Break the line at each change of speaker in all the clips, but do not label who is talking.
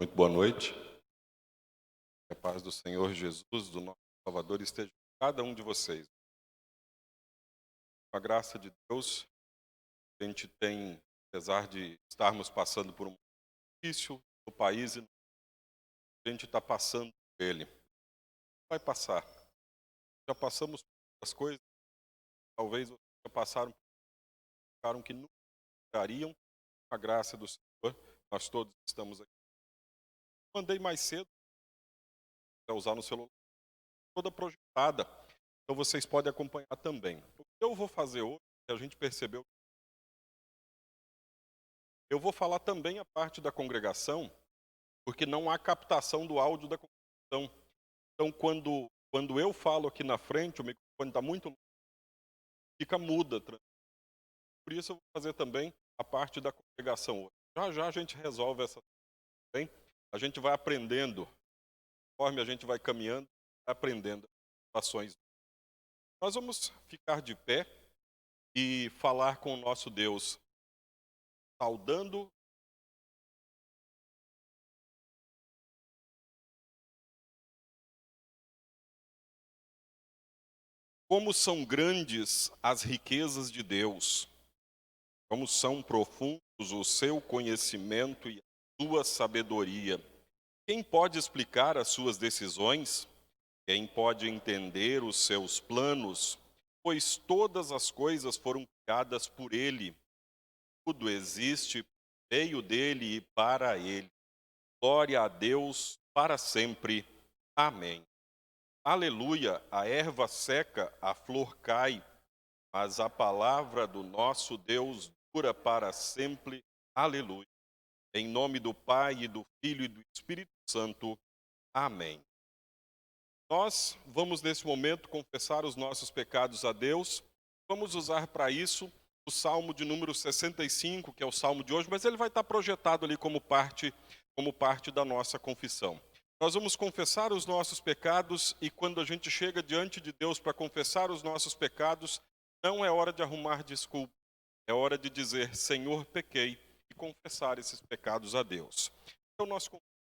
Muito boa noite. Que a paz do Senhor Jesus, do nosso Salvador, esteja com cada um de vocês. Com a graça de Deus, a gente tem, apesar de estarmos passando por um momento difícil no país, e a gente está passando por ele. Vai passar. Já passamos por muitas coisas, talvez vocês já passaram que nunca chegariam. Com a graça do Senhor, nós todos estamos aqui. Mandei mais cedo, para usar no celular, toda projetada. Então vocês podem acompanhar também. O que eu vou fazer hoje, que a gente percebeu, eu vou falar também a parte da congregação, porque não há captação do áudio da congregação. Então, quando eu falo aqui na frente, o microfone está muito longe, fica muda. Por isso eu vou fazer também a parte da congregação hoje. Já já a gente resolve essa também. A gente vai aprendendo, conforme a gente vai caminhando, aprendendo as ações. Nós vamos ficar de pé e falar com o nosso Deus, saudando. Como são grandes as riquezas de Deus, como são profundos o seu conhecimento e a sua sabedoria. Quem pode explicar as suas decisões? Quem pode entender os seus planos? Pois todas as coisas foram criadas por ele. Tudo existe por meio dele e para ele. Glória a Deus para sempre. Amém. Aleluia, a erva seca, a flor cai, mas a palavra do nosso Deus dura para sempre. Aleluia. Em nome do Pai, e do Filho e do Espírito Santo. Amém. Nós vamos, nesse momento, confessar os nossos pecados a Deus. Vamos usar para isso o Salmo de número 65, que é o Salmo de hoje, mas ele vai estar projetado ali como parte da nossa confissão. Nós vamos confessar os nossos pecados e quando a gente chega diante de Deus para confessar os nossos pecados, não é hora de arrumar desculpa, é hora de dizer, Senhor, pequei, e confessar esses pecados a Deus. Então nós confessamos.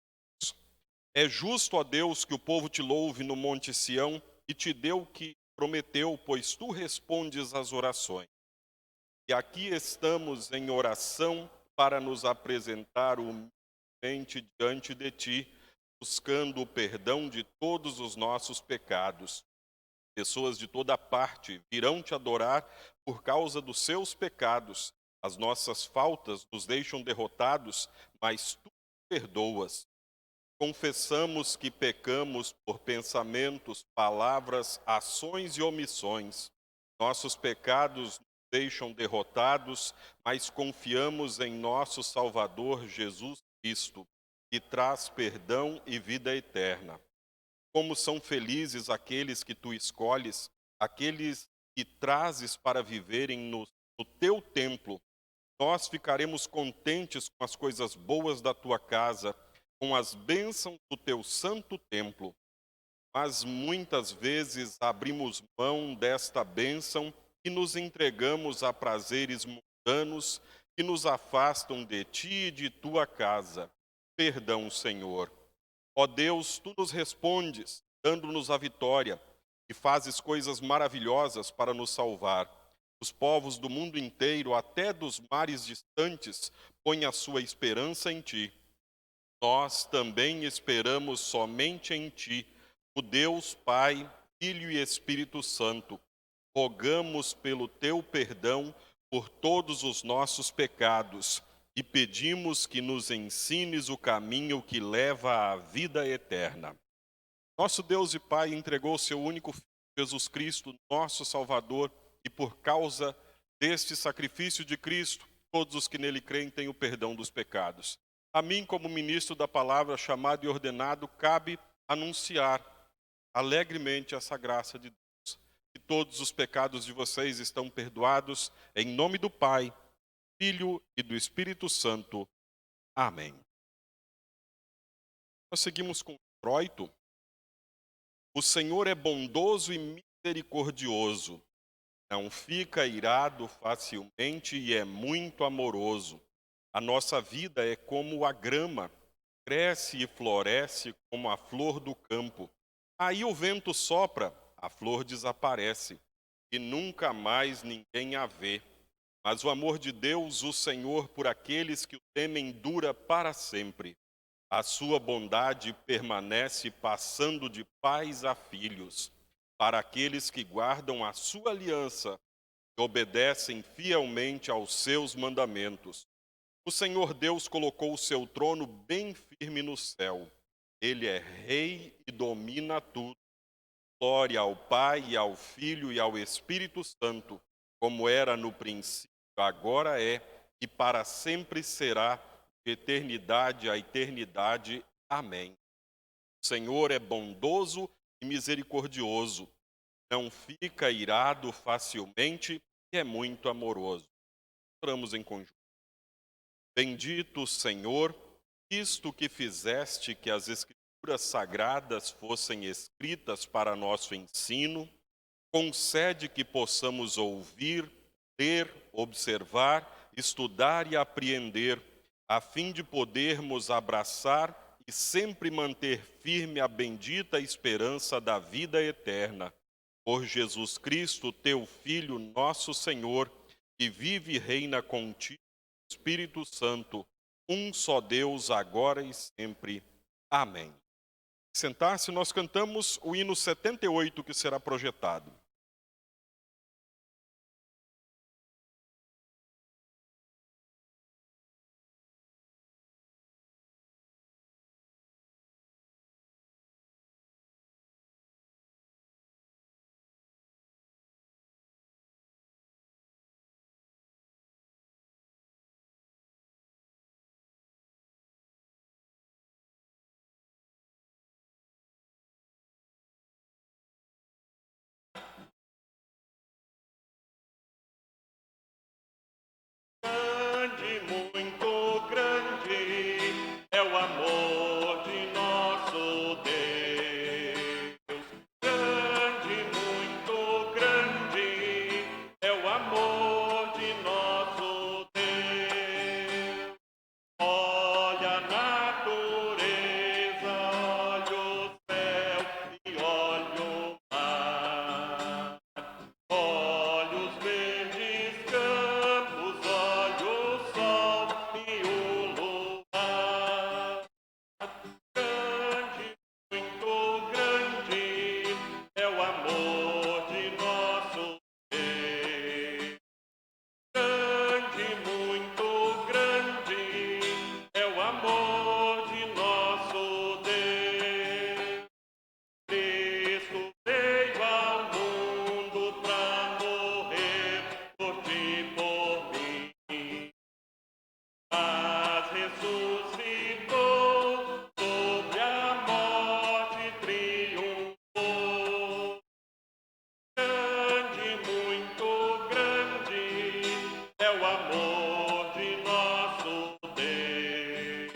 É justo, ó Deus, que o povo te louve no Monte Sião e te dê o que prometeu, pois tu respondes às orações. E aqui estamos em oração para nos apresentar humildemente diante de ti, buscando o perdão de todos os nossos pecados. Pessoas de toda parte virão te adorar por causa dos seus pecados. As nossas faltas nos deixam derrotados, mas tu perdoas. Confessamos que pecamos por pensamentos, palavras, ações e omissões. Nossos pecados nos deixam derrotados, mas confiamos em nosso Salvador Jesus Cristo, que traz perdão e vida eterna. Como são felizes aqueles que tu escolhes, aqueles que trazes para viverem no teu templo. Nós ficaremos contentes com as coisas boas da tua casa, com as bênçãos do teu santo templo. Mas muitas vezes abrimos mão desta bênção e nos entregamos a prazeres mundanos que nos afastam de ti e de tua casa. Perdão, Senhor. Ó Deus, tu nos respondes, dando-nos a vitória, e fazes coisas maravilhosas para nos salvar. Os povos do mundo inteiro, até dos mares distantes, põem a sua esperança em ti. Nós também esperamos somente em ti, o Deus Pai, Filho e Espírito Santo. Rogamos pelo teu perdão por todos os nossos pecados e pedimos que nos ensines o caminho que leva à vida eterna. Nosso Deus e Pai entregou seu único Filho, Jesus Cristo, nosso Salvador, e por causa deste sacrifício de Cristo, todos os que nele creem têm o perdão dos pecados. A mim, como ministro da palavra, chamado e ordenado, cabe anunciar alegremente essa graça de Deus. Que todos os pecados de vocês estão perdoados, em nome do Pai, Filho e do Espírito Santo. Amém. Nós seguimos com o introito. O Senhor é bondoso e misericordioso. Não fica irado facilmente e é muito amoroso. A nossa vida é como a grama. cresce e floresce como a flor do campo. Aí o vento sopra, a flor desaparece, e nunca mais ninguém a vê. Mas o amor de Deus, o Senhor, por aqueles que o temem, dura para sempre. A sua bondade permanece passando de pais a filhos, para aqueles que guardam a sua aliança e obedecem fielmente aos seus mandamentos. O Senhor Deus colocou o seu trono bem firme no céu. Ele é rei e domina tudo. Glória ao Pai, e ao Filho e ao Espírito Santo, como era no princípio, agora é e para sempre será, de eternidade a eternidade. Amém. O Senhor é bondoso e misericordioso, não fica irado facilmente e é muito amoroso. Oramos em conjunto. Bendito Senhor, isto que fizeste que as Escrituras sagradas fossem escritas para nosso ensino, concede que possamos ouvir, ler, observar, estudar e apreender, a fim de podermos abraçar e sempre manter firme a bendita esperança da vida eterna. Por Jesus Cristo, teu Filho, nosso Senhor, que vive e reina contigo, Espírito Santo, um só Deus, agora e sempre. Amém. Sentar-se, nós cantamos o hino 78 que será projetado. Grande, muito grande, é o amor de nosso Deus. Grande, muito grande, é o amor de nosso Deus. Olha a natureza, olha o céu e olha o mar. Olha os verdes campos, olha o sol e o luar. Grande, muito grande, é o amor de nosso Deus. Grande, muito grande, é o amor de nosso Deus. Cristo veio ao mundo pra morrer por ti e por mim, mas ressuscitou, sobre a morte triunfou. Grande, muito grande, é o amor de nosso Deus.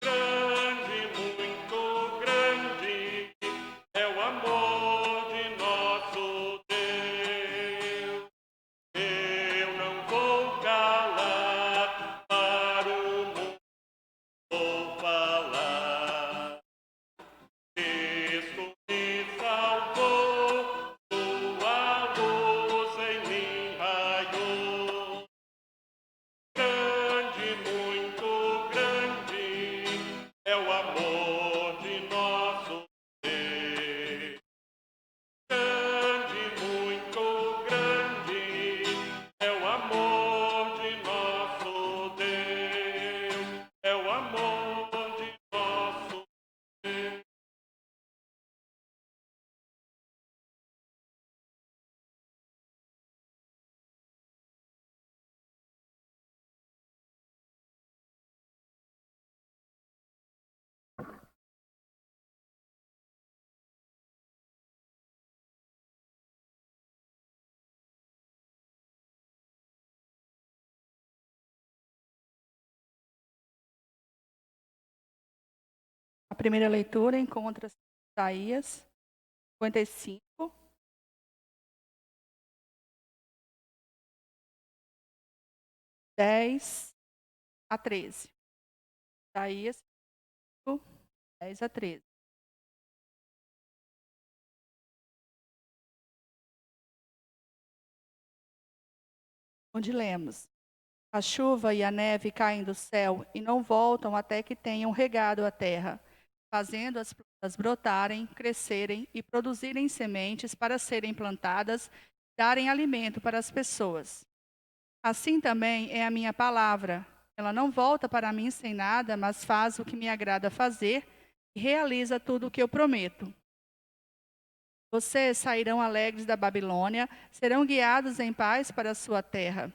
Grande, muito grande, é o amor de nosso Deus. Eu não vou calar, para o mundo vou falar. Cristo me salvou, tua luz em mim raiou. Grande, muito grande, é o amor de nosso Deus. Grande, muito grande, é o amor de nosso Deus. É o amor de nosso Deus.
A primeira leitura encontra-se em Isaías 55, (10 a 13). Isaías 10 a 13. Onde lemos: a chuva e a neve caem do céu e não voltam até que tenham regado a terra, fazendo as plantas brotarem, crescerem e produzirem sementes para serem plantadas, darem alimento para as pessoas. Assim também é a minha palavra. Ela não volta para mim sem nada, mas faz o que me agrada fazer e realiza tudo o que eu prometo. Vocês sairão alegres da Babilônia, serão guiados em paz para a sua terra.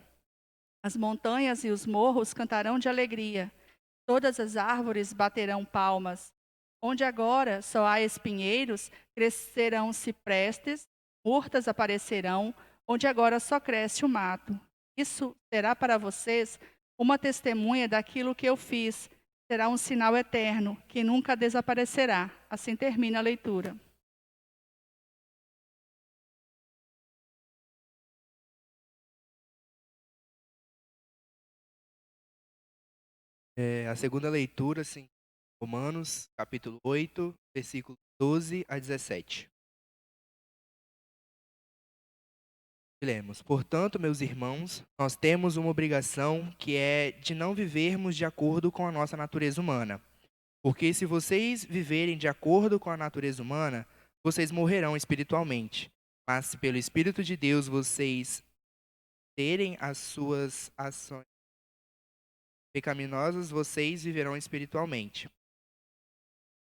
As montanhas e os morros cantarão de alegria. Todas as árvores baterão palmas. Onde agora só há espinheiros, crescerão ciprestes, murtas aparecerão, onde agora só cresce o mato. Isso será para vocês uma testemunha daquilo que eu fiz. Será um sinal eterno, que nunca desaparecerá. Assim termina a leitura.
A segunda leitura, sim, Romanos, capítulo 8, versículo 12 a 17. Lemos: portanto, meus irmãos, nós temos uma obrigação que é de não vivermos de acordo com a nossa natureza humana. Porque se vocês viverem de acordo com a natureza humana, vocês morrerão espiritualmente. Mas se pelo Espírito de Deus vocês terem as suas ações pecaminosas, vocês viverão espiritualmente.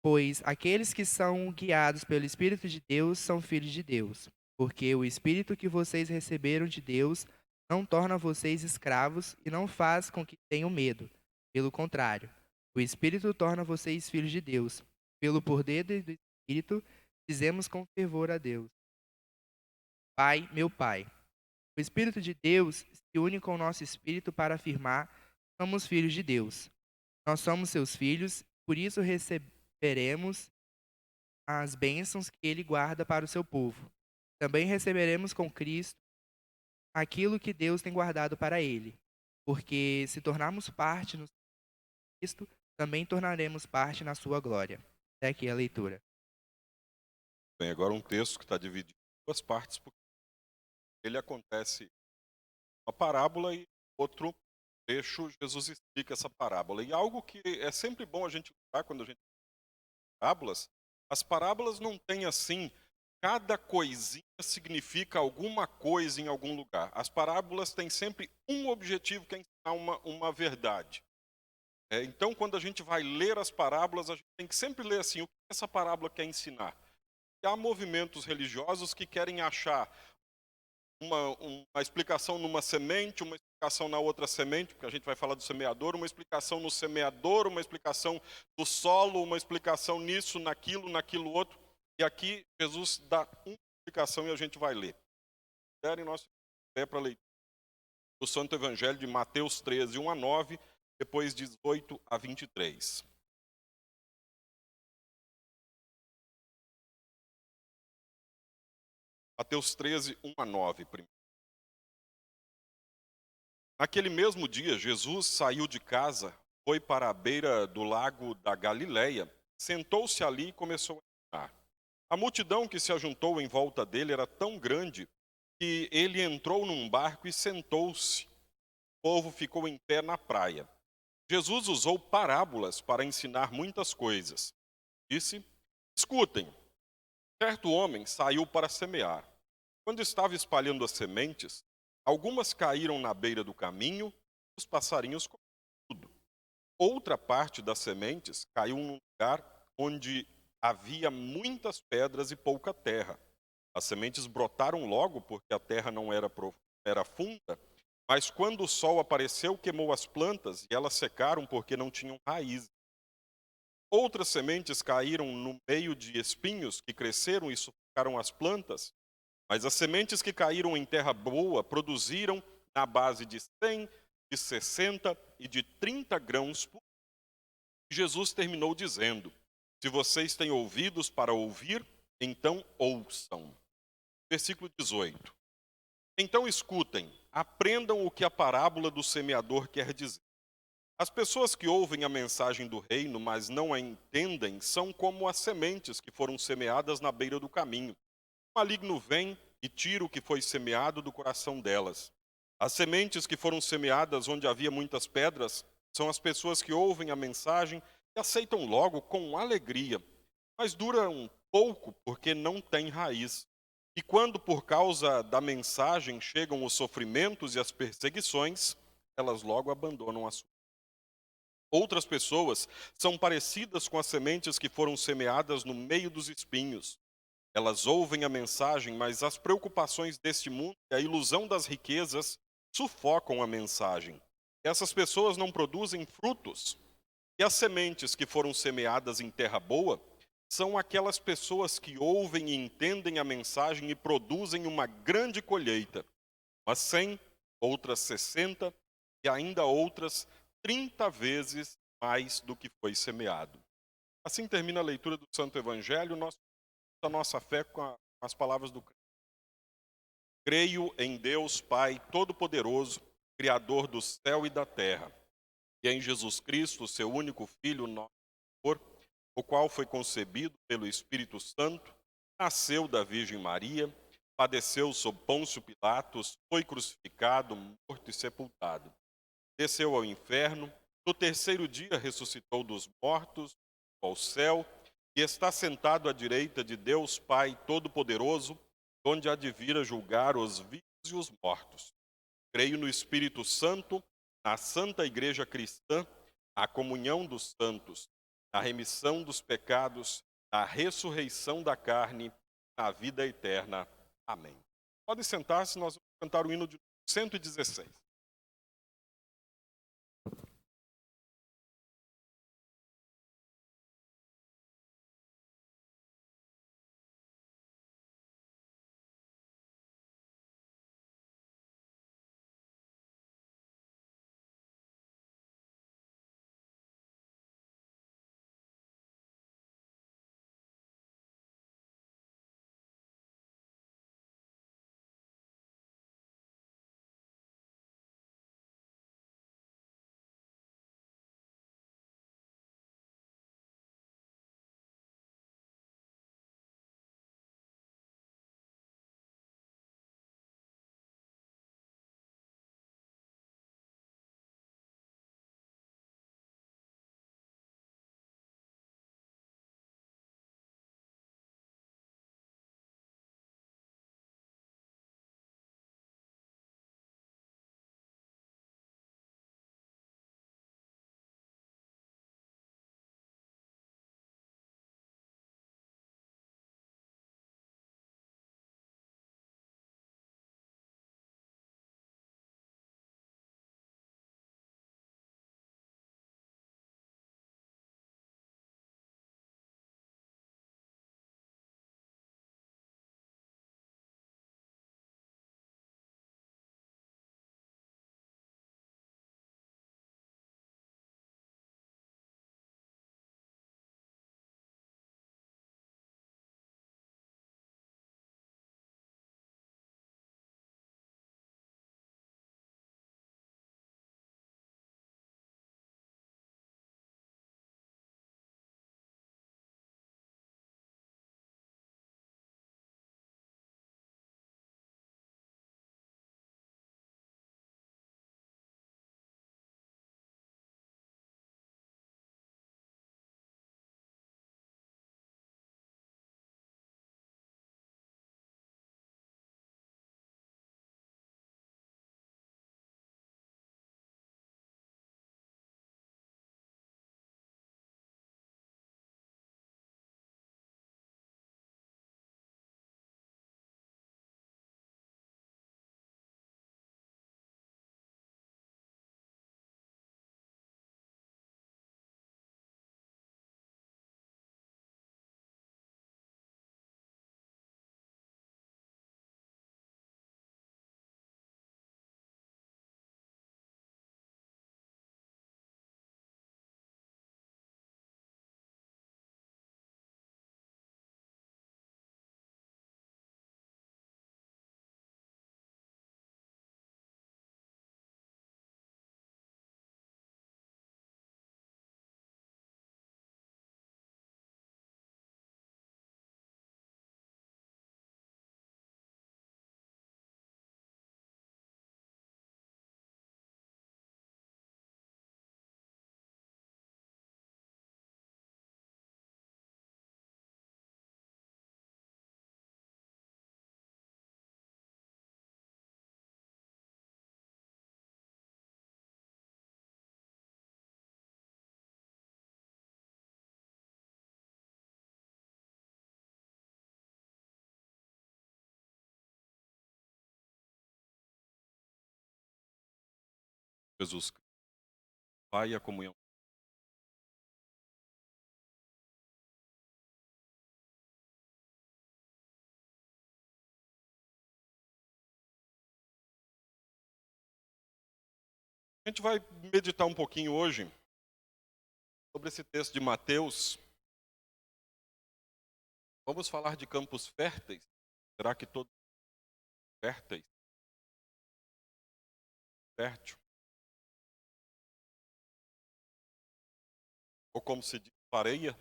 Pois aqueles que são guiados pelo Espírito de Deus são filhos de Deus. Porque o Espírito que vocês receberam de Deus não torna vocês escravos e não faz com que tenham medo. Pelo contrário, o Espírito torna vocês filhos de Deus. Pelo poder do Espírito, dizemos com fervor a Deus: Pai, meu Pai. O Espírito de Deus se une com o nosso espírito para afirmar que somos filhos de Deus. Nós somos seus filhos, por isso receberemos as bênçãos que ele guarda para o seu povo. Também receberemos com Cristo aquilo que Deus tem guardado para ele. Porque se tornarmos parte no Cristo, também tornaremos parte na sua glória. Até aqui a leitura.
Bem, agora um texto que está dividido em duas partes, porque ele acontece uma parábola e outro trecho Jesus explica essa parábola. E algo que é sempre bom a gente lembrar quando a gente parábolas, as parábolas não têm assim, cada coisinha significa alguma coisa em algum lugar. As parábolas têm sempre um objetivo, que é ensinar uma verdade. Então, quando a gente vai ler as parábolas, a gente tem que sempre ler assim, o que essa parábola quer ensinar? E há movimentos religiosos que querem achar uma explicação numa semente, uma explicação na outra semente, porque a gente vai falar do semeador, uma explicação no semeador, uma explicação do solo, uma explicação nisso, naquilo outro. E aqui Jesus dá uma explicação e a gente vai ler. Derem nosso pé para a leitura do Santo Evangelho de Mateus 13, 1 a 9, depois 18 a 23. Mateus 13, 1 a 9, primeiro. Naquele mesmo dia, Jesus saiu de casa, foi para a beira do lago da Galileia, sentou-se ali e começou a ensinar. A multidão que se ajuntou em volta dele era tão grande que ele entrou num barco e sentou-se. O povo ficou em pé na praia. Jesus usou parábolas para ensinar muitas coisas. Disse: escutem, certo homem saiu para semear. Quando estava espalhando as sementes, algumas caíram na beira do caminho, e os passarinhos comeram tudo. Outra parte das sementes caiu num lugar onde havia muitas pedras e pouca terra. As sementes brotaram logo porque a terra não era funda, mas quando o sol apareceu, queimou as plantas e elas secaram porque não tinham raízes. Outras sementes caíram no meio de espinhos que cresceram e sufocaram as plantas, mas as sementes que caíram em terra boa produziram na base de 100, de 60 e de 30 grãos por dia. Jesus terminou dizendo: se vocês têm ouvidos para ouvir, então ouçam. Versículo 18. Então escutem, aprendam o que a parábola do semeador quer dizer. As pessoas que ouvem a mensagem do reino, mas não a entendem, são como as sementes que foram semeadas na beira do caminho. O maligno vem e tira o que foi semeado do coração delas. As sementes que foram semeadas onde havia muitas pedras são as pessoas que ouvem a mensagem e aceitam logo com alegria, mas duram pouco porque não têm raiz. E quando, por causa da mensagem, chegam os sofrimentos e as perseguições, elas logo abandonam a sua. Outras pessoas são parecidas com as sementes que foram semeadas no meio dos espinhos. Elas ouvem a mensagem, mas as preocupações deste mundo e a ilusão das riquezas sufocam a mensagem. Essas pessoas não produzem frutos. E as sementes que foram semeadas em terra boa são aquelas pessoas que ouvem e entendem a mensagem e produzem uma grande colheita. Umas 100, outras 60 e ainda outras 30 vezes mais do que foi semeado. Assim termina a leitura do Santo Evangelho, a nossa fé com as palavras do Cristo. Creio em Deus Pai Todo-Poderoso, Criador do céu e da terra, e em Jesus Cristo, seu único Filho, nosso Senhor, o qual foi concebido pelo Espírito Santo, nasceu da Virgem Maria, padeceu sob Pôncio Pilatos, foi crucificado, morto e sepultado. Desceu ao inferno, no terceiro dia ressuscitou dos mortos, ao céu, e está sentado à direita de Deus Pai Todo-Poderoso, onde há de vir a julgar os vivos e os mortos. Creio no Espírito Santo, na Santa Igreja Cristã, na comunhão dos santos, na remissão dos pecados, na ressurreição da carne, na vida eterna. Amém. Pode sentar-se, nós vamos cantar o hino de 116. Jesus Cristo. Pai e a comunhão. A gente vai meditar um pouquinho hoje sobre esse texto de Mateus. Vamos falar de campos férteis. Será que todos são férteis? Fértil. Ou como se diz, vareia.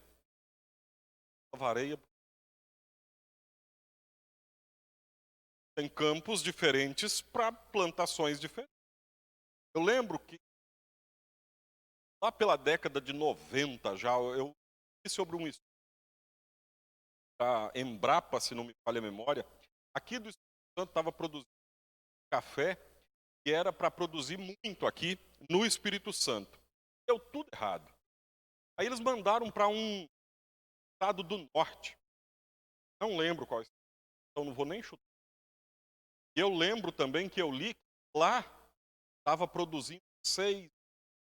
Vareia. Tem campos diferentes para plantações diferentes. Eu lembro que lá pela década de 90 já, eu li sobre um estudo da Embrapa, se não me falha a memória, aqui do Espírito Santo estava produzindo café que era para produzir muito aqui no Espírito Santo. Deu tudo errado. Aí eles mandaram para um estado do norte. Não lembro qual estado, então não vou nem chutar. E eu lembro também que eu li que lá estava produzindo 6,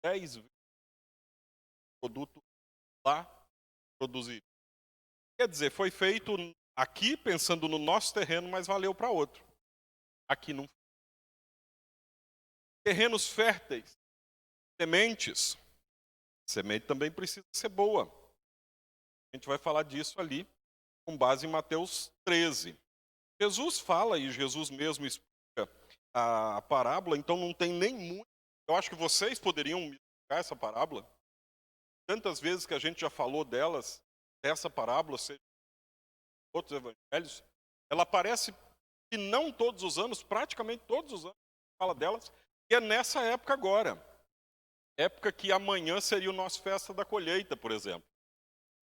10 vezes o produto lá produzido. Quer dizer, foi feito aqui pensando no nosso terreno, mas valeu para outro. Aqui não. Terrenos férteis, sementes. Semente também precisa ser boa. A gente vai falar disso ali com base em Mateus 13. Jesus fala e Jesus mesmo explica a parábola, então não tem nem muito. Eu acho que vocês poderiam me explicar essa parábola. Tantas vezes que a gente já falou dessa parábola, seja em outros evangelhos, ela aparece, se não todos os anos, praticamente todos os anos, fala delas, e é nessa época agora. Época que amanhã seria o nosso festa da colheita, por exemplo.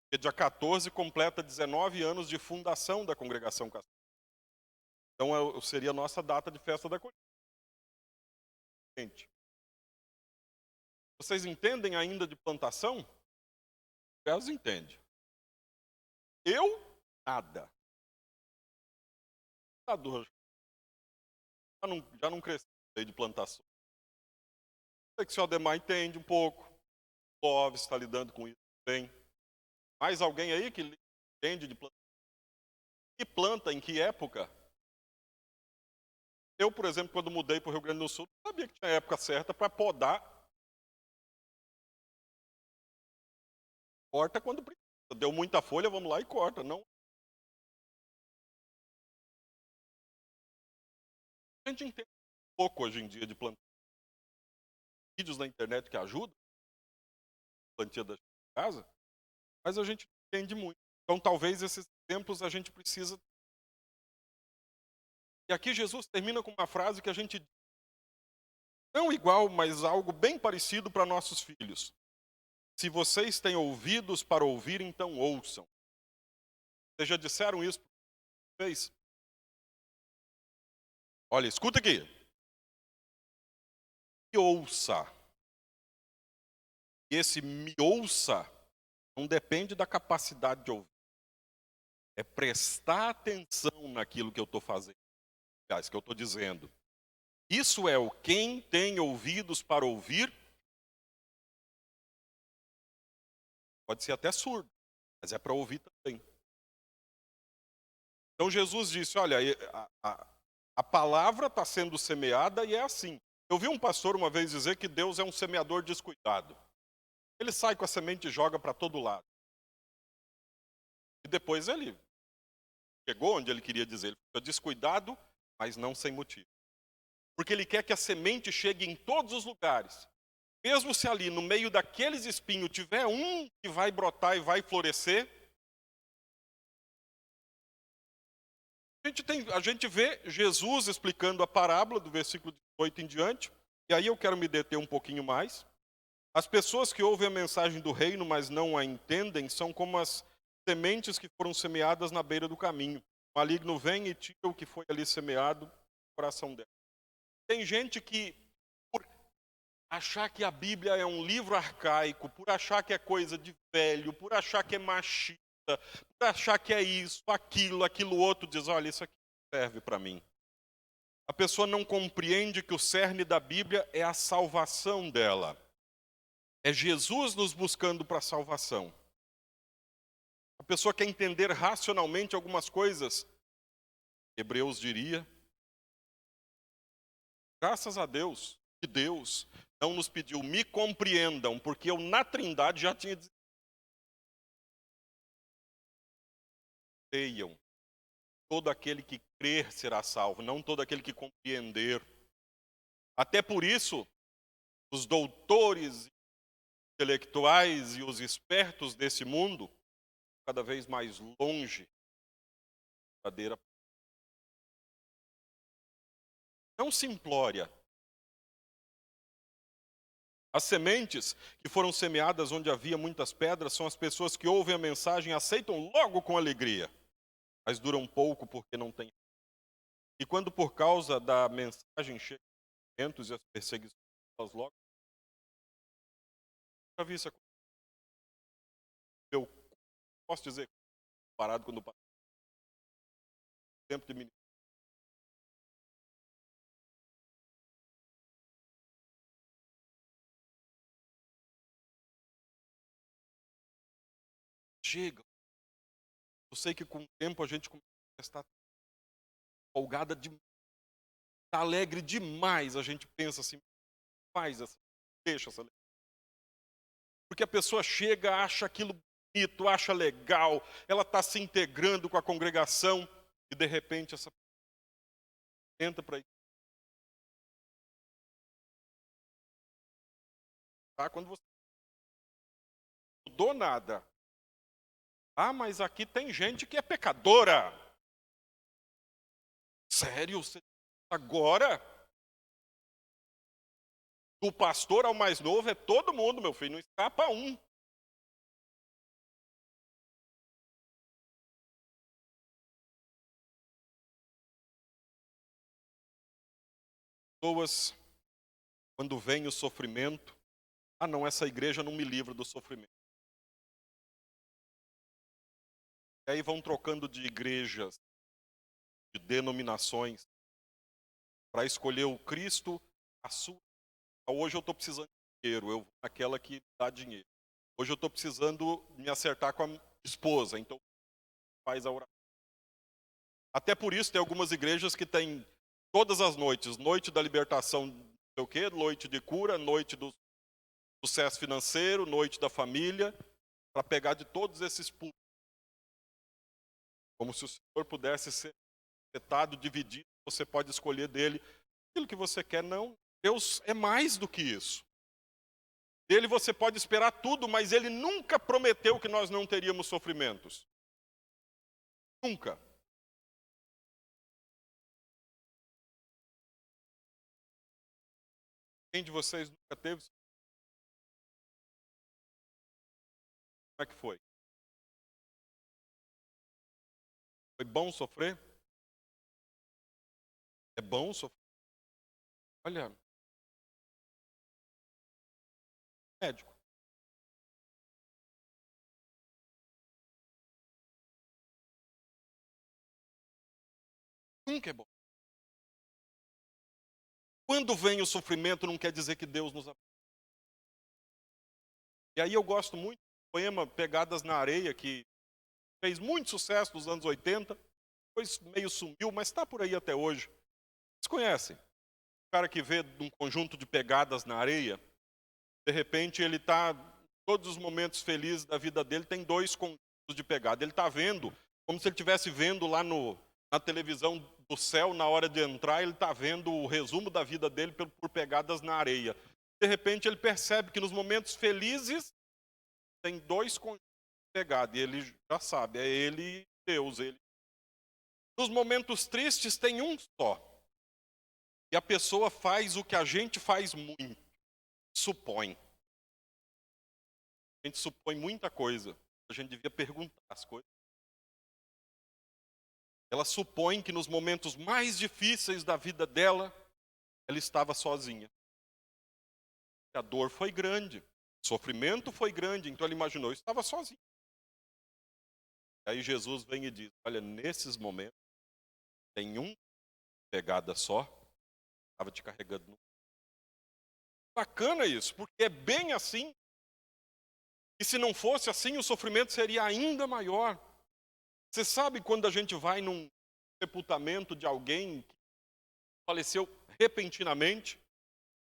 Porque dia 14 completa 19 anos de fundação da Congregação Católica. Então seria a nossa data de festa da colheita. Gente, vocês entendem ainda de plantação? Elas entendem. Eu, nada. Já não cresci de plantação. Sei que o senhor Ademar entende um pouco. O Clóvis está lidando com isso bem. Mais alguém aí que entende de plantação? Que planta, em que época? Eu, por exemplo, quando mudei para o Rio Grande do Sul, não sabia que tinha a época certa para podar. Corta quando precisa. Deu muita folha, vamos lá e corta. Não. A gente entende um pouco hoje em dia de plantação. Vídeos na internet que ajudam. Plantia da casa. Mas a gente não entende muito. Então, talvez esses exemplos a gente precisa. E aqui Jesus termina com uma frase que a gente não igual, mas algo bem parecido para nossos filhos. Se vocês têm ouvidos para ouvir, então ouçam. Vocês já disseram isso para vocês? Olha, escuta aqui. Me ouça. E esse me ouça não depende da capacidade de ouvir. É prestar atenção naquilo que eu estou fazendo. Aliás, que eu estou dizendo. Isso é o quem tem ouvidos para ouvir. Pode ser até surdo, mas é para ouvir também. Então Jesus disse, olha, a palavra está sendo semeada e é assim. Eu vi um pastor uma vez dizer que Deus é um semeador descuidado. Ele sai com a semente e joga para todo lado. E depois ele chegou onde ele queria dizer. Ele fica descuidado, mas não sem motivo. Porque ele quer que a semente chegue em todos os lugares. Mesmo se ali no meio daqueles espinhos tiver um que vai brotar e vai florescer, a gente vê Jesus explicando a parábola do versículo 18 em diante, e aí eu quero me deter um pouquinho mais. As pessoas que ouvem a mensagem do reino, mas não a entendem, são como as sementes que foram semeadas na beira do caminho. O maligno vem e tira o que foi ali semeado no coração dela. Tem gente que, por achar que a Bíblia é um livro arcaico, por achar que é coisa de velho, por achar que é machista, por achar que é isso, aquilo outro, diz, olha, isso aqui serve para mim. a pessoa não compreende que o cerne da Bíblia é a salvação dela. É Jesus nos buscando para a salvação. A pessoa quer entender racionalmente algumas coisas. Hebreus diria, graças a Deus, que Deus não nos pediu, me compreendam, porque eu na Trindade já tinha dito. Creiam, todo aquele que crer será salvo, não todo aquele que compreender. Até por isso, os doutores intelectuais e os espertos desse mundo, cada vez mais longe da verdadeira. Não simplória. As sementes que foram semeadas onde havia muitas pedras são as pessoas que ouvem a mensagem e aceitam logo com alegria, mas duram pouco porque não têm. E quando por causa da mensagem chegam os sofrimentos e as perseguições, elas logo. Já vi isso acontecer. Eu posso dizer, parado quando passei tempo de ministério. Chega. Eu sei que com o tempo a gente começa a estar folgada demais, está alegre demais. A gente pensa assim, faz essa, deixa essa alegria. Porque a pessoa chega, acha aquilo bonito, acha legal, ela está se integrando com a congregação e de repente essa pessoa entra para isso. Tá? Quando você não mudou nada. Ah, mas aqui tem gente que é pecadora. Sério? Agora? Do pastor ao mais novo é todo mundo, meu filho, não escapa um. Pessoas, quando vem o sofrimento, ah não, essa igreja não me livra do sofrimento. E aí vão trocando de igrejas, de denominações, para escolher o Cristo, a sua. Hoje eu estou precisando de dinheiro, eu vou naquela que dá dinheiro. Hoje eu estou precisando me acertar com a esposa, então faz a oração. Até por isso tem algumas igrejas que têm todas as noites, noite da libertação, não sei o quê, noite de cura, noite do sucesso financeiro, noite da família, para pegar de todos esses públicos. Como se o Senhor pudesse ser setado, dividido, você pode escolher dele aquilo que você quer. Não, Deus é mais do que isso. Dele você pode esperar tudo, mas ele nunca prometeu que nós não teríamos sofrimentos. Nunca. Quem de vocês nunca teve? Como é que foi? Foi bom sofrer? É bom sofrer? Olha, médico. Nunca é bom. Quando vem o sofrimento, não quer dizer que Deus nos abençoe. E aí eu gosto muito do poema Pegadas na Areia, que fez muito sucesso nos anos 80, depois meio sumiu, mas está por aí até hoje. Vocês conhecem? O cara que vê um conjunto de pegadas na areia, de repente ele está, todos os momentos felizes da vida dele, tem dois conjuntos de pegada. Ele está vendo, como se ele estivesse vendo lá na televisão do céu, na hora de entrar, ele está vendo o resumo da vida dele por pegadas na areia. De repente ele percebe que nos momentos felizes tem dois conjuntos de pegada, e ele já sabe, é ele e Deus. Ele. Nos momentos tristes tem um só. E a pessoa faz o que a gente faz muito, supõe. A gente supõe muita coisa, a gente devia perguntar as coisas. Ela supõe que nos momentos mais difíceis da vida dela, ela estava sozinha. A dor foi grande, o sofrimento foi grande, então ela imaginou, eu estava sozinha. Aí Jesus vem e diz, olha, nesses momentos, tem uma pegada só, estava te carregando. Bacana isso, porque é bem assim. E se não fosse assim, o sofrimento seria ainda maior. Você sabe quando a gente vai num sepultamento de alguém que faleceu repentinamente,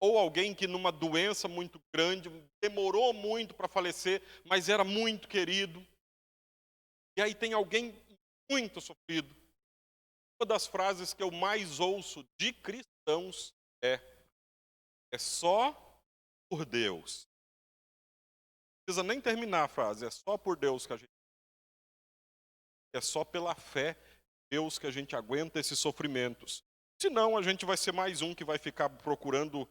ou alguém que numa doença muito grande, demorou muito para falecer, mas era muito querido. E aí tem alguém muito sofrido. Uma das frases que eu mais ouço de cristãos é só por Deus. Não precisa nem terminar a frase, é só por Deus que a gente... É só pela fé em Deus que a gente aguenta esses sofrimentos. Senão a gente vai ser mais um que vai ficar procurando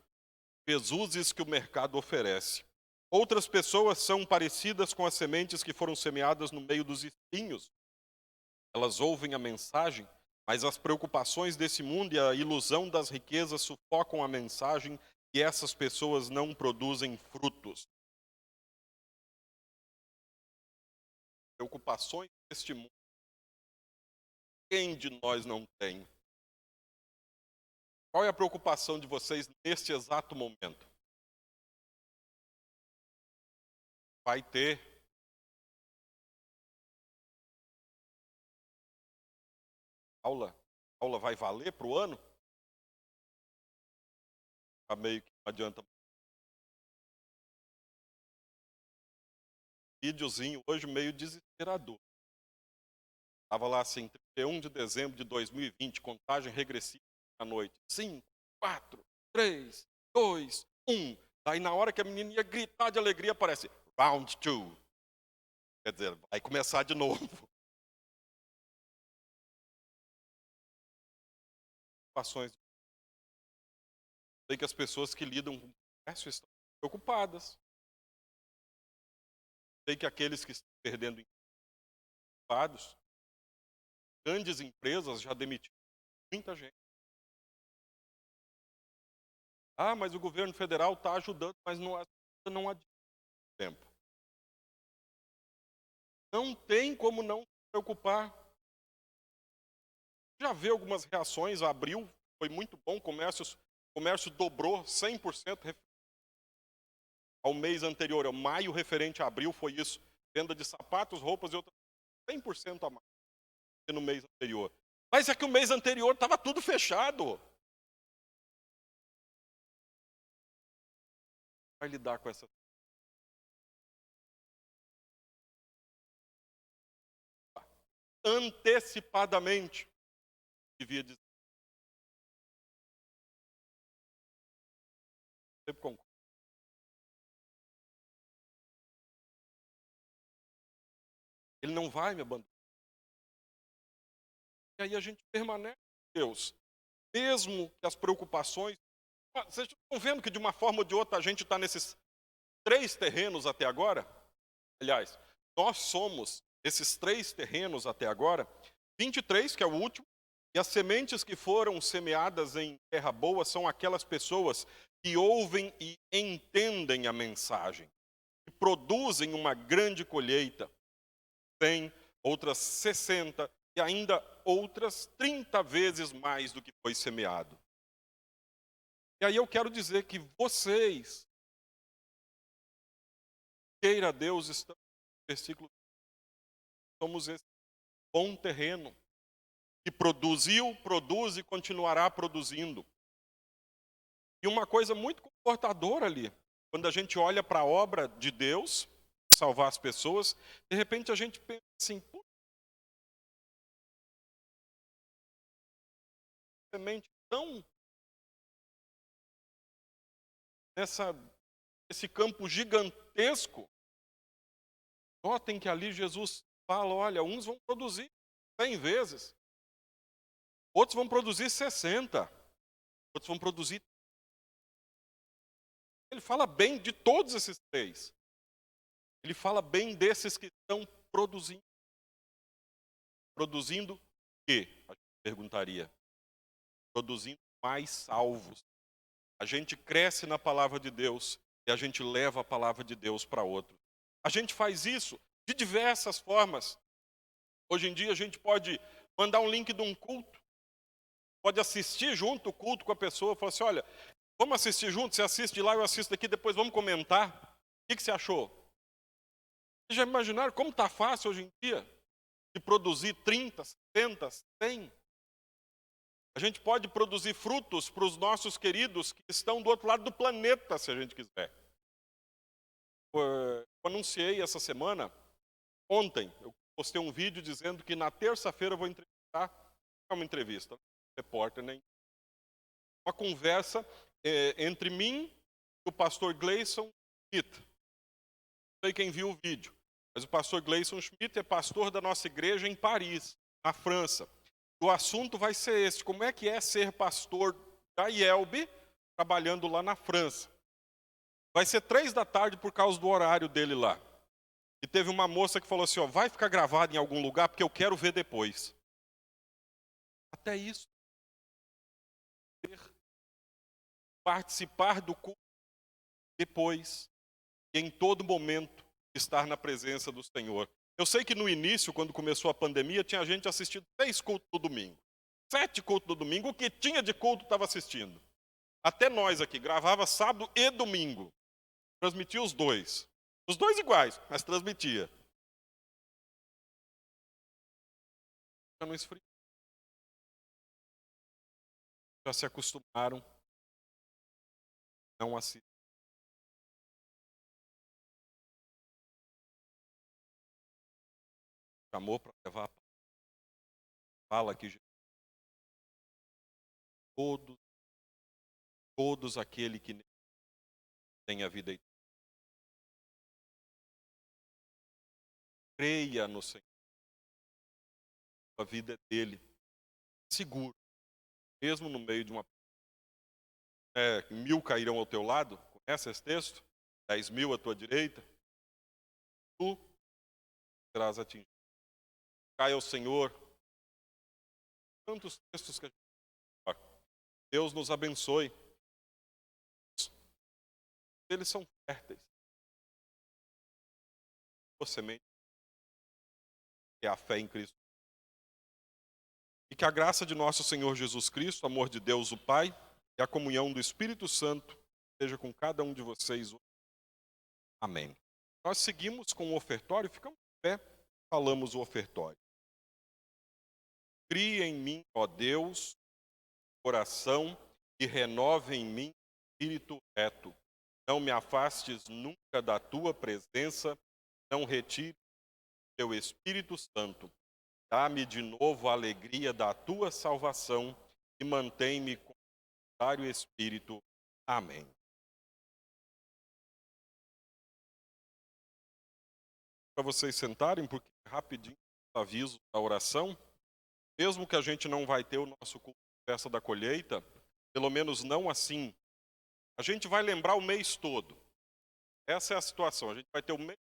Jesuses que o mercado oferece. Outras pessoas são parecidas com as sementes que foram semeadas no meio dos espinhos. Elas ouvem a mensagem, mas as preocupações desse mundo e a ilusão das riquezas sufocam a mensagem e essas pessoas não produzem frutos. Preocupações deste mundo, quem de nós não tem? Qual é a preocupação de vocês neste exato momento? Vai ter aula? A aula vai valer para o ano? Tá meio que não adianta. Videozinho hoje meio desesperador. Estava lá assim, 31 de dezembro de 2020, contagem regressiva à noite. 5, 4, 3, 2, 1. Aí na hora que a menina ia gritar de alegria, aparece round 2. Quer dizer, vai começar de novo. Preocupações. Sei que as pessoas que lidam com o comércio estão preocupadas. Sei que aqueles que estão perdendo empregados, grandes empresas já demitiram muita gente. Ah, mas o governo federal está ajudando, mas não há tempo. Não tem como não se preocupar. Já vê algumas reações, abril foi muito bom, o comércio dobrou 100% ao mês anterior, ao maio referente a abril foi isso. Venda de sapatos, roupas e outras 100% a mais que no mês anterior. Mas é que o mês anterior estava tudo fechado. Vai lidar com essa... Antecipadamente, devia dizer. Sempre concordo. Ele não vai me abandonar. E aí a gente permanece com Deus. Mesmo que as preocupações... Vocês estão vendo que de uma forma ou de outra a gente está nesses 3 terrenos até agora? Aliás, nós somos esses 3 terrenos até agora, 23, que é o último, e as sementes que foram semeadas em terra boa são aquelas pessoas que ouvem e entendem a mensagem, que produzem uma grande colheita, 100, outras 60 e ainda outras 30 vezes mais do que foi semeado. E aí eu quero dizer que vocês, queira Deus, estão no versículo, somos esse bom terreno, que produziu, produz e continuará produzindo. E uma coisa muito confortadora ali, quando a gente olha para a obra de Deus, salvar as pessoas, de repente a gente pensa assim, semente tão nesse campo gigantesco. Notem que ali Jesus fala, olha, uns vão produzir 100 vezes, outros vão produzir 60, outros vão produzir... Ele fala bem de todos esses 3. Ele fala bem desses que estão produzindo. Produzindo o quê? A gente perguntaria. Produzindo mais salvos. A gente cresce na palavra de Deus e a gente leva a palavra de Deus para outro. A gente faz isso de diversas formas. Hoje em dia a gente pode mandar um link de um culto. pode assistir junto o culto com a pessoa, falar assim, olha, vamos assistir junto, você assiste de lá, eu assisto aqui, depois vamos comentar. O que você achou? Vocês já imaginaram como está fácil hoje em dia de produzir 30, 70, 100? A gente pode produzir frutos para os nossos queridos que estão do outro lado do planeta, se a gente quiser. Eu anunciei essa semana, ontem, eu postei um vídeo dizendo que na terça-feira eu vou entrevistar, não é uma entrevista, repórter, nem uma conversa entre mim e o pastor Gleison Schmidt. Não sei quem viu o vídeo, mas o pastor Gleison Schmidt é pastor da nossa igreja em Paris, na França. O assunto vai ser esse, como é que é ser pastor da IELB, trabalhando lá na França. Vai ser 15h por causa do horário dele lá. E teve uma moça que falou assim, ó, vai ficar gravado em algum lugar porque eu quero ver depois. Até isso. Participar do culto depois e em todo momento estar na presença do Senhor. Eu sei que no início, quando começou a pandemia, tinha gente assistindo 6 cultos no domingo, 7 cultos no domingo, o que tinha de culto estava assistindo. Até nós aqui, gravava sábado e domingo, transmitia os dois iguais, mas transmitia. Já não esfriou. Já se acostumaram, não assistem. Chamou para levar a fala que todos aquele que tem a vida eterna. Creia no Senhor. A vida é dele. Seguro. Mesmo no meio de uma... 1000 cairão ao teu lado. Conhece esse texto? 10.000 à tua direita. Tu serás atingido. Caia ao Senhor. Tantos textos que a gente... Deus nos abençoe. Eles são férteis. A semente é a fé em Cristo. E que a graça de nosso Senhor Jesus Cristo, o amor de Deus o Pai e a comunhão do Espírito Santo seja com cada um de vocês. Amém. Nós seguimos com o ofertório, ficamos de pé, falamos o ofertório. Cria em mim, ó Deus, coração e renove em mim espírito reto. Não me afastes nunca da tua presença, não retire o teu Espírito Santo. Dá-me de novo a alegria da tua salvação e mantém-me com o dário Espírito. Amém. Para vocês sentarem, porque rapidinho aviso da oração. Mesmo que a gente não vai ter o nosso culto de festa da colheita, pelo menos não assim, a gente vai lembrar o mês todo. Essa é a situação, a gente vai ter o mês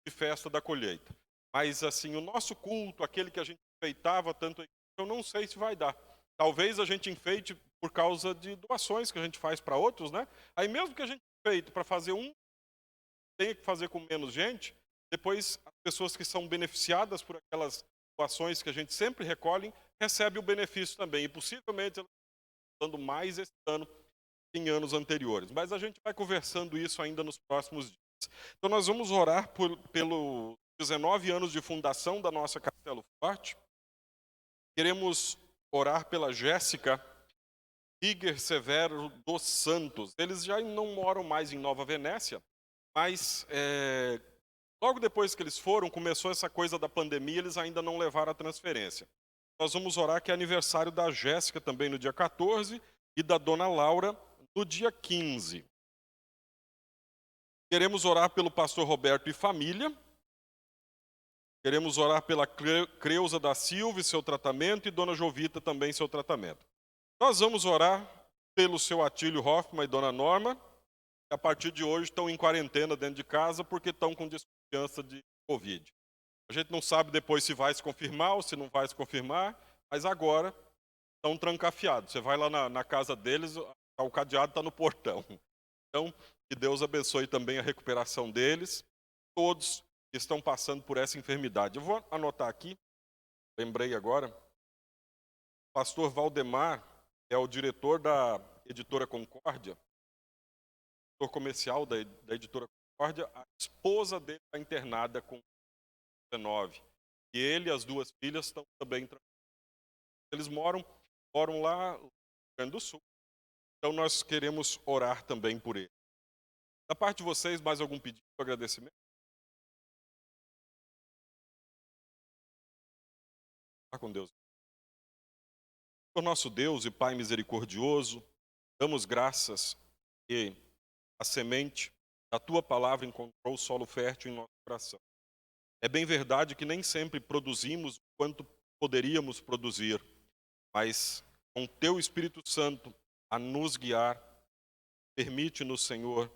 de festa da colheita. Mas assim, o nosso culto, aquele que a gente enfeitava tanto, eu não sei se vai dar. Talvez a gente enfeite por causa de doações que a gente faz para outros, né? Aí mesmo que a gente enfeite para fazer tenha que fazer com menos gente, depois as pessoas que são beneficiadas por aquelas doações que a gente sempre recolhe, recebem o benefício também. E possivelmente elas estão dando mais esse ano que em anos anteriores. Mas a gente vai conversando isso ainda nos próximos dias. Então nós vamos orar pelo 19 anos de fundação da nossa Castelo Forte. Queremos orar pela Jéssica Tiger Severo dos Santos. Eles já não moram mais em Nova Venécia, mas logo depois que eles foram, começou essa coisa da pandemia, eles ainda não levaram a transferência. Nós vamos orar que é aniversário da Jéssica também no dia 14 e da dona Laura no dia 15. Queremos orar pelo pastor Roberto e família. Queremos orar pela Creuza da Silva e seu tratamento e dona Jovita também seu tratamento. Nós vamos orar pelo seu Atílio Hoffman e dona Norma, que a partir de hoje estão em quarentena dentro de casa porque estão com desconfiança de Covid. A gente não sabe depois se vai se confirmar ou se não vai se confirmar, mas agora estão trancafiados. Você vai lá na casa deles, o cadeado está no portão. Então, que Deus abençoe também a recuperação deles, todos que estão passando por essa enfermidade. Eu vou anotar aqui, lembrei agora, pastor Valdemar é o diretor da editora Concórdia, diretor comercial da editora Concórdia. A esposa dele está internada com 19. E ele e as duas filhas estão também tranquilos. Eles moram lá no Rio Grande do Sul. Então nós queremos orar também por ele. Da parte de vocês, mais algum pedido de agradecimento? Vá com Deus. Senhor nosso Deus e Pai misericordioso, damos graças que a semente da Tua palavra encontrou solo fértil em nosso coração. É bem verdade que nem sempre produzimos o quanto poderíamos produzir, mas com Teu Espírito Santo a nos guiar, permite-nos, Senhor,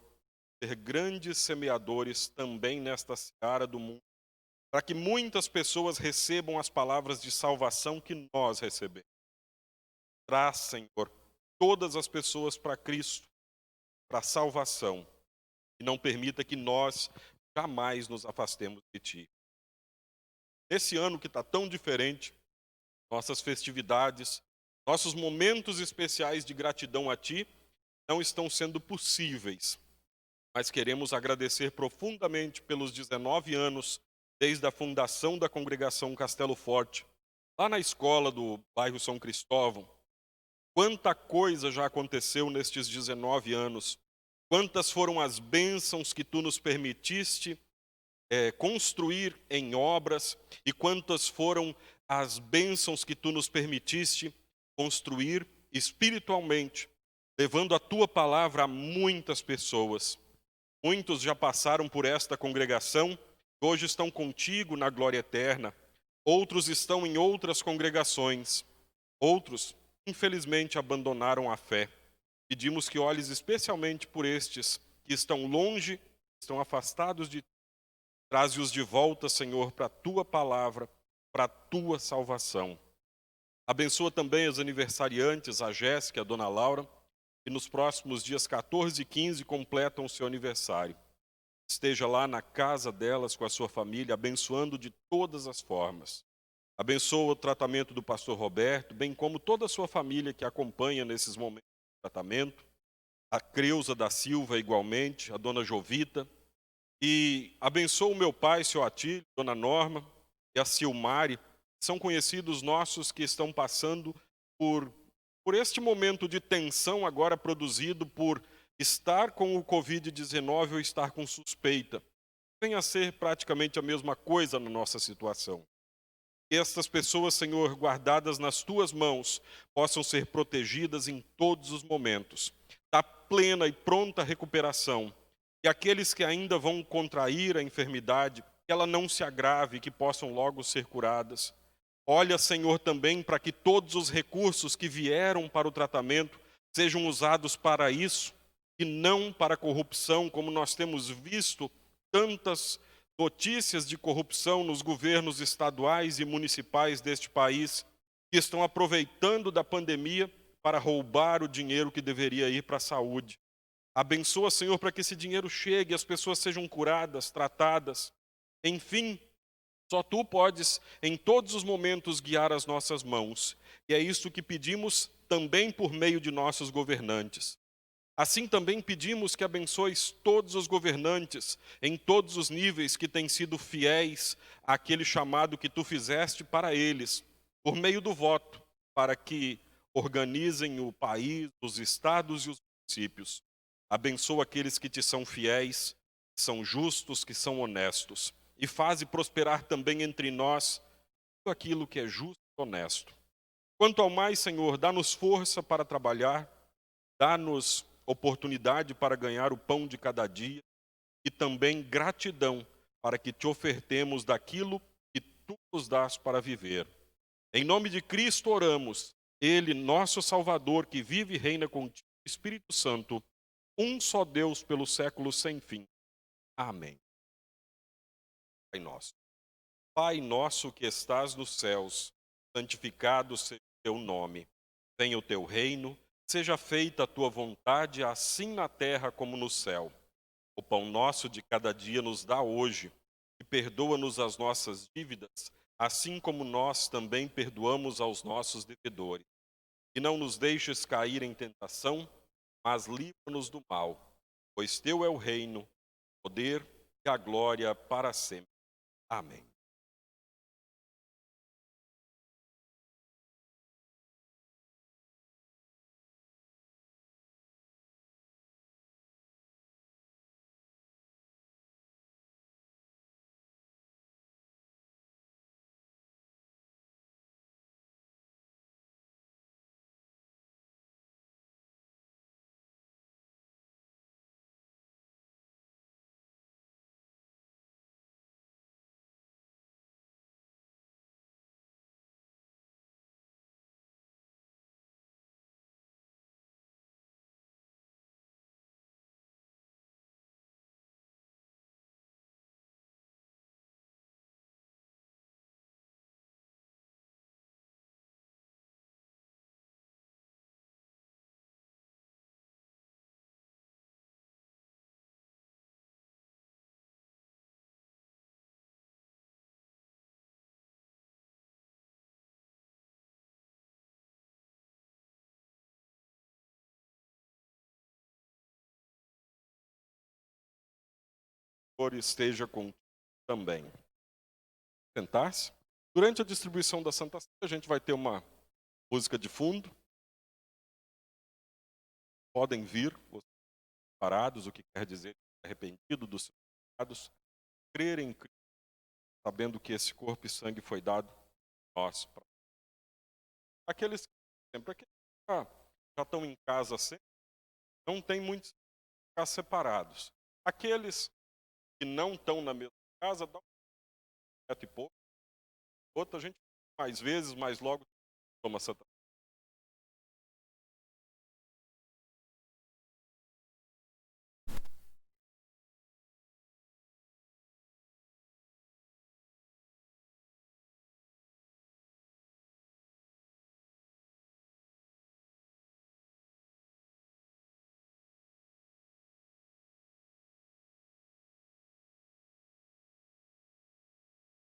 ser grandes semeadores também nesta seara do mundo, para que muitas pessoas recebam as palavras de salvação que nós recebemos. Traz, Senhor, todas as pessoas para Cristo, para a salvação, e não permita que nós jamais nos afastemos de Ti. Nesse ano que está tão diferente, nossas festividades, nossos momentos especiais de gratidão a Ti não estão sendo possíveis, mas queremos agradecer profundamente pelos 19 anos desde a fundação da congregação Castelo Forte, lá na escola do bairro São Cristóvão. Quanta coisa já aconteceu nestes 19 anos, quantas foram as bênçãos que Tu nos permitiste construir em obras, e quantas foram as bênçãos que Tu nos permitiste construir espiritualmente, levando a Tua palavra a muitas pessoas. Muitos já passaram por esta congregação, hoje estão contigo na glória eterna. Outros estão em outras congregações. Outros, infelizmente, abandonaram a fé. Pedimos que olhes especialmente por estes que estão longe, estão afastados de Ti. Traze-os de volta, Senhor, para a Tua palavra, para a Tua salvação. Abençoa também os aniversariantes, a Jéssica e a Dona Laura, que nos próximos dias 14 e 15 completam o seu aniversário. Esteja lá na casa delas com a sua família, abençoando de todas as formas. Abençoa o tratamento do pastor Roberto, bem como toda a sua família que acompanha nesses momentos de tratamento. A Creuza da Silva igualmente, a Dona Jovita. E abençoa o meu pai, seu Atílio, Dona Norma e a Silmari, que são conhecidos nossos que estão passando por este momento de tensão agora produzido por estar com o Covid-19 ou estar com suspeita. Venha a ser praticamente a mesma coisa na nossa situação. Que estas pessoas, Senhor, guardadas nas Tuas mãos, possam ser protegidas em todos os momentos, da plena e pronta recuperação. E aqueles que ainda vão contrair a enfermidade, que ela não se agrave, que possam logo ser curadas. Olha, Senhor, também para que todos os recursos que vieram para o tratamento sejam usados para isso e não para a corrupção, como nós temos visto tantas notícias de corrupção nos governos estaduais e municipais deste país, que estão aproveitando da pandemia para roubar o dinheiro que deveria ir para a saúde. Abençoa, Senhor, para que esse dinheiro chegue, as pessoas sejam curadas, tratadas. Enfim, só Tu podes, em todos os momentos, guiar as nossas mãos. E é isso que pedimos também por meio de nossos governantes. Assim também pedimos que abençoes todos os governantes, em todos os níveis, que têm sido fiéis àquele chamado que Tu fizeste para eles, por meio do voto, para que organizem o país, os estados e os municípios. Abençoa aqueles que Te são fiéis, que são justos, que são honestos. E faze prosperar também entre nós tudo aquilo que é justo e honesto. Quanto ao mais, Senhor, dá-nos força para trabalhar, dá-nos oportunidade para ganhar o pão de cada dia e também gratidão para que Te ofertemos daquilo que Tu nos dás para viver. Em nome de Cristo oramos, Ele, nosso Salvador, que vive e reina contigo, Espírito Santo, um só Deus pelos séculos sem fim. Amém. Pai nosso. Pai nosso que estás nos céus, santificado seja o Teu nome. Venha o Teu reino, seja feita a Tua vontade, assim na terra como no céu. O pão nosso de cada dia nos dá hoje, e perdoa-nos as nossas dívidas, assim como nós também perdoamos aos nossos devedores. E não nos deixes cair em tentação, mas livra-nos do mal, pois teu é o reino, o poder e a glória para sempre. Amém. O Senhor esteja contigo também. Sentar-se. Durante a distribuição da Santa Ceia, a gente vai ter uma música de fundo. Podem vir, os parados, o que quer dizer arrependido dos seus pecados, crer em Cristo, sabendo que esse corpo e sangue foi dado a nós. Aqueles que já estão em casa sempre, não tem muito que ficar separados. Aqueles que não estão na mesma casa, dá um e pouco. Outra gente mais vezes, mas logo toma Santa.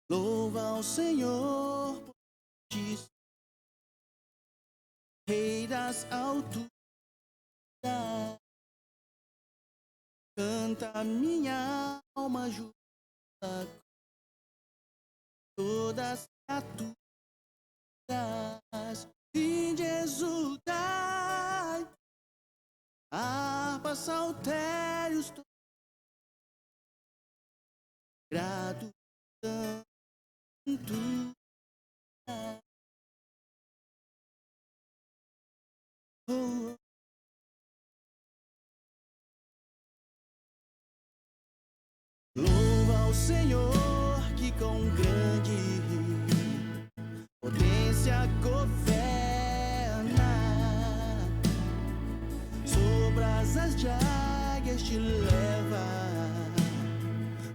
Louva ao Senhor, diz, Rei das alturas, canta minha alma justa, todas as criaturas, sim, exultai, harpas, saltérios, grato. Louva ao Senhor que com grande potência governa, sobre as asas de águias te leva,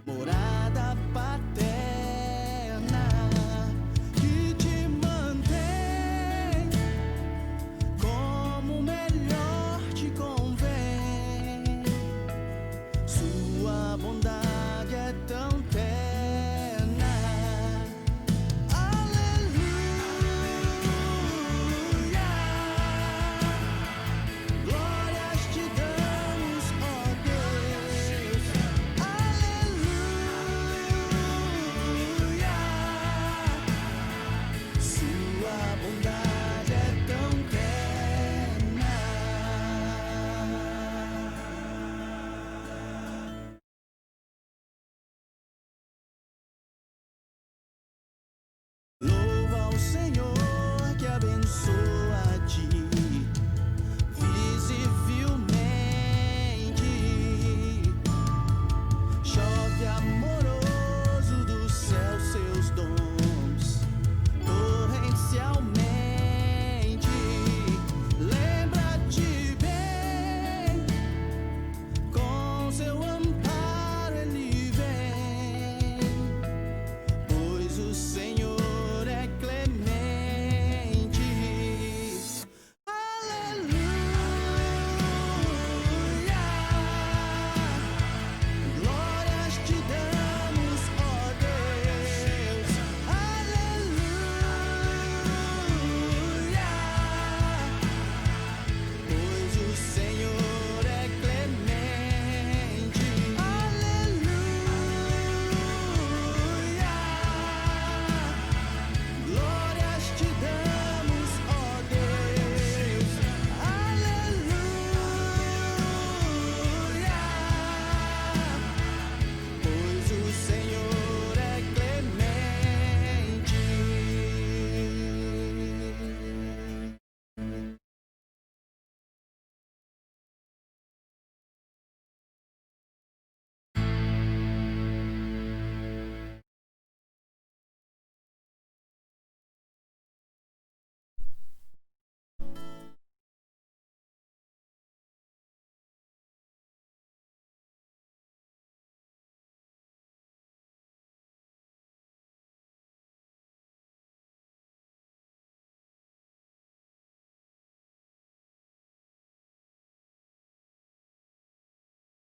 morada paterna.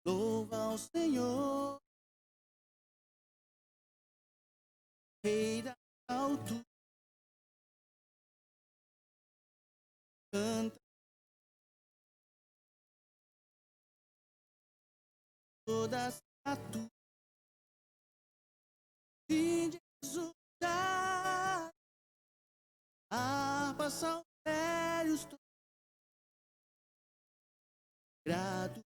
louva ao Senhor, Rei da altura, canta toda a tua, fim de exultar, harpa, saltérios, grado.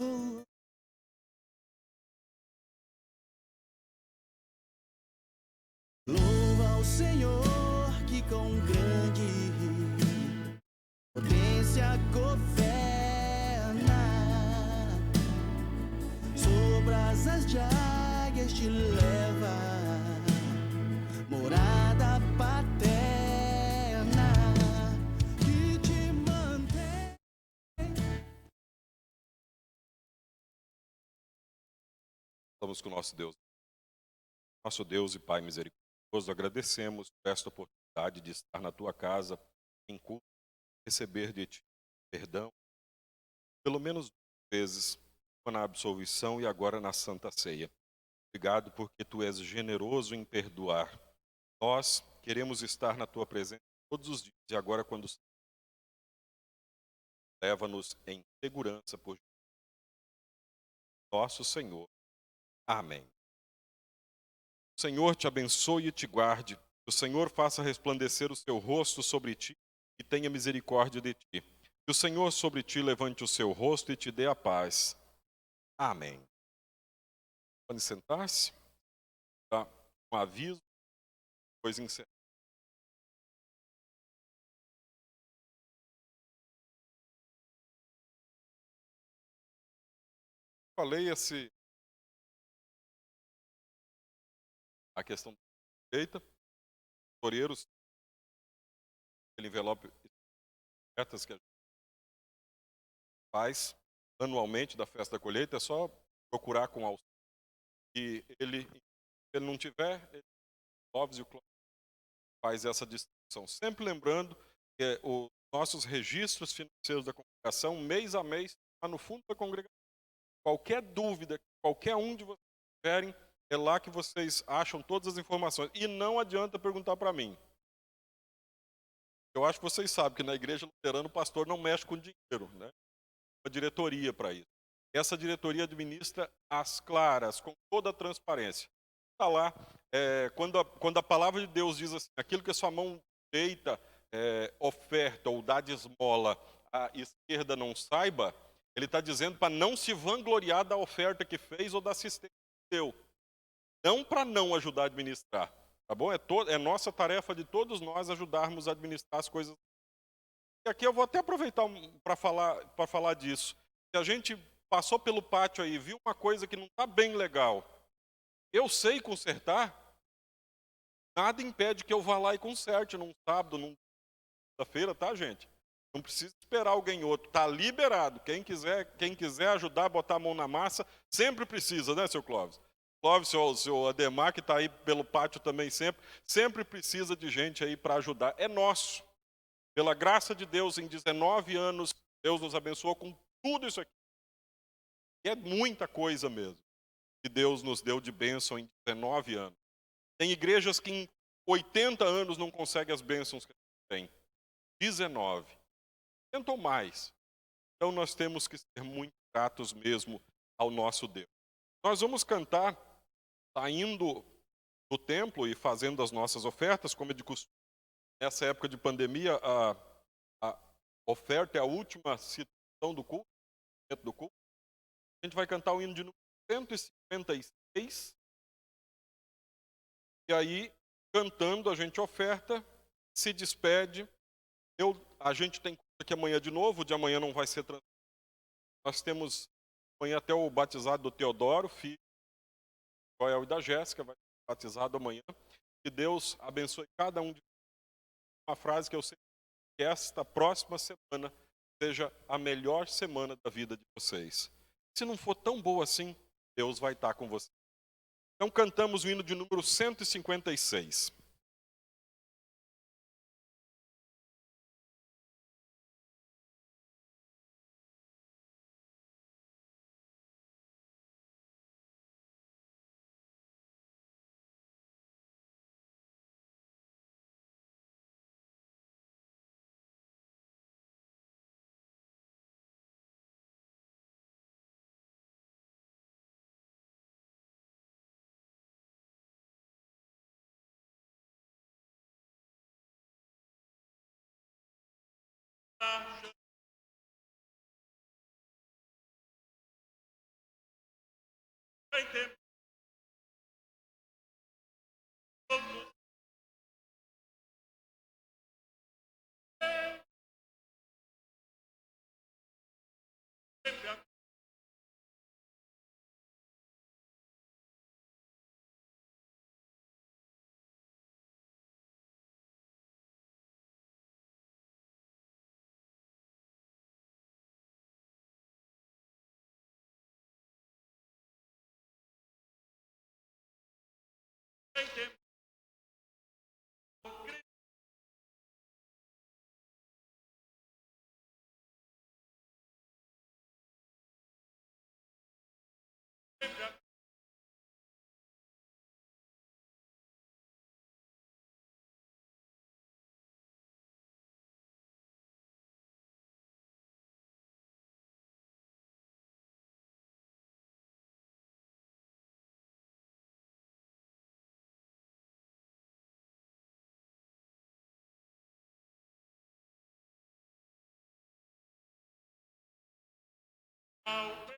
Oh, louva ao Senhor que com grande potência governa, sobre as asas de águias te leva, morada paterna que te mantém.
Estamos com o nosso Deus. Nosso Deus e Pai misericordioso, agradecemos por esta oportunidade de estar na tua casa em culto, receber de ti perdão, pelo menos 2 vezes, na absolvição e agora na Santa Ceia. Obrigado porque tu és generoso em perdoar. Nós queremos estar na tua presença todos os dias e agora quando leva-nos em segurança por nosso Senhor. Amém. O Senhor te abençoe e te guarde. Que o Senhor faça resplandecer o seu rosto sobre ti e tenha misericórdia de ti. Que o Senhor sobre ti levante o seu rosto e te dê a paz. Amém. Pode sentar-se. Tá? Um aviso, depois encerrar. Falei a questão da colheita, toureiros, aquele envelope ofertas que a gente faz anualmente da festa da colheita, é só procurar com auxílio. E ele, se ele não tiver, ele, Clóvis e o Clóvis faz essa distribuição. Sempre lembrando que os nossos registros financeiros da congregação, mês a mês, está no fundo da congregação. Qualquer dúvida, qualquer um de vocês tiverem, é lá que vocês acham todas as informações. E não adianta perguntar para mim. Eu acho que vocês sabem que na igreja luterana o pastor não mexe com dinheiro, né? Uma diretoria para isso. Essa diretoria administra as claras, com toda a transparência. Está lá, quando a palavra de Deus diz assim, aquilo que a sua mão direita oferta ou dá de esmola, a esquerda não saiba, ele está dizendo para não se vangloriar da oferta que fez ou da assistência que deu. Não para não ajudar a administrar. Tá bom? É nossa tarefa de todos nós ajudarmos a administrar as coisas. E aqui eu vou até aproveitar para falar disso. Se a gente passou pelo pátio aí, viu uma coisa que não está bem legal, eu sei consertar, nada impede que eu vá lá e conserte num sábado, numa segunda-feira, tá, gente? Não precisa esperar alguém outro, está liberado. Quem quiser ajudar, botar a mão na massa, sempre precisa, né, seu Clóvis? Clóvis, seu Ademar, que está aí pelo pátio também sempre precisa de gente aí para ajudar. É nosso. Pela graça de Deus, em 19 anos, Deus nos abençoou com tudo isso aqui. E é muita coisa mesmo que Deus nos deu de bênção em 19 anos. Tem igrejas que em 80 anos não conseguem as bênçãos que a gente tem. 19. Tentam mais. Então nós temos que ser muito gratos mesmo ao nosso Deus. Nós vamos cantar, saindo do templo e fazendo as nossas ofertas, como é de costume. Nessa época de pandemia, a oferta é a última citação do culto, dentro do culto. A gente vai cantar o hino de número 156. E aí, cantando, a gente oferta, se despede. A gente tem culto aqui amanhã de novo, o de amanhã não vai ser transmitido. Nós temos amanhã até o batizado do Teodoro, filho do Joel e da Jéssica, vai ser batizado amanhã. Que Deus abençoe cada um de vocês. Uma frase que eu sei que esta próxima semana seja a melhor semana da vida de vocês. Se não for tão boa assim, Deus vai estar com vocês. Então cantamos o hino de número 156. ao